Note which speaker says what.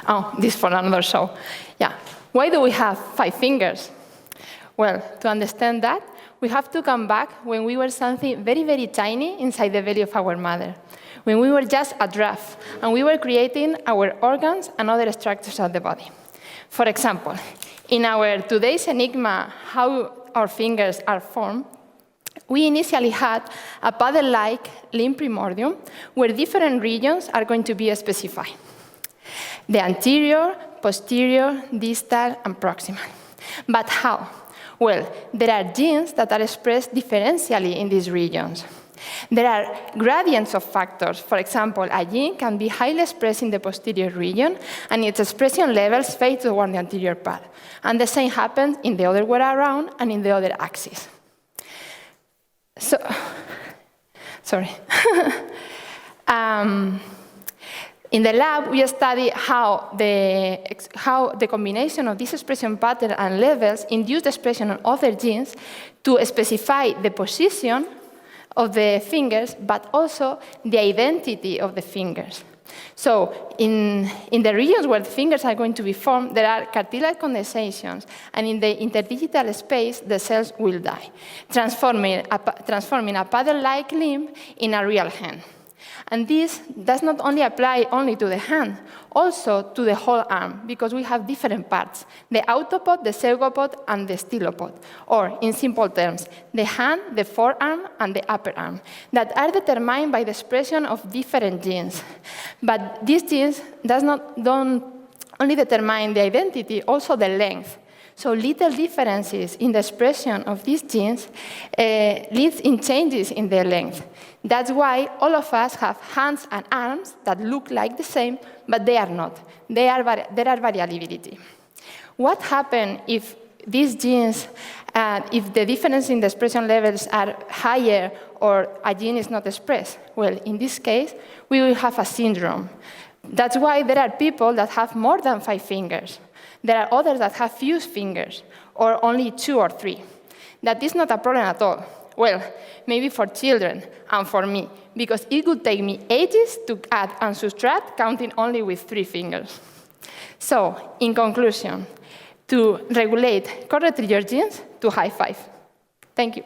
Speaker 1: Oh, this for another show. Yeah. Why do we have 5 fingers? Well, to understand that, we have to come back when we were something very, very tiny inside the belly of our mother, when we were just a draft, and we were creating our organs and other structures of the body. For example, in our today's enigma, how our fingers are formed, we initially had a paddle-like limb primordium where different regions are going to be specified. The anterior, posterior, distal, and proximal. But how? Well, there are genes that are expressed differentially in these regions. There are gradients of factors. For example, a gene can be highly expressed in the posterior region, and its expression levels fade toward the anterior part. And the same happens in the other way around and in the other axis. So, sorry. In the lab, we study how the combination of this expression pattern and levels induce the expression of other genes to specify the position of the fingers, but also the identity of the fingers. So in the regions where the fingers are going to be formed, there are cartilage condensations, and in the interdigital space, the cells will die, transforming a paddle-like limb in a real hand. And this does not only apply only to the hand, also to the whole arm, because we have different parts, the autopod, the pseudopod, and the stylopod, or in simple terms, the hand, the forearm, and the upper arm, that are determined by the expression of different genes. But these genes don't only determine the identity, also the length. So little differences in the expression of these genes leads in changes in their length. That's why all of us have hands and arms that look like the same, but they are not. There are variability. What happens if these genes, if the difference in the expression levels are higher or a gene is not expressed? Well, in this case, we will have a syndrome. That's why there are people that have more than 5 fingers. There are others that have few fingers, or only 2 or 3. That is not a problem at all. Well, maybe for children and for me, because it would take me ages to add and subtract counting only with 3 fingers. So, in conclusion, to regulate correctly your genes, to high five. Thank you.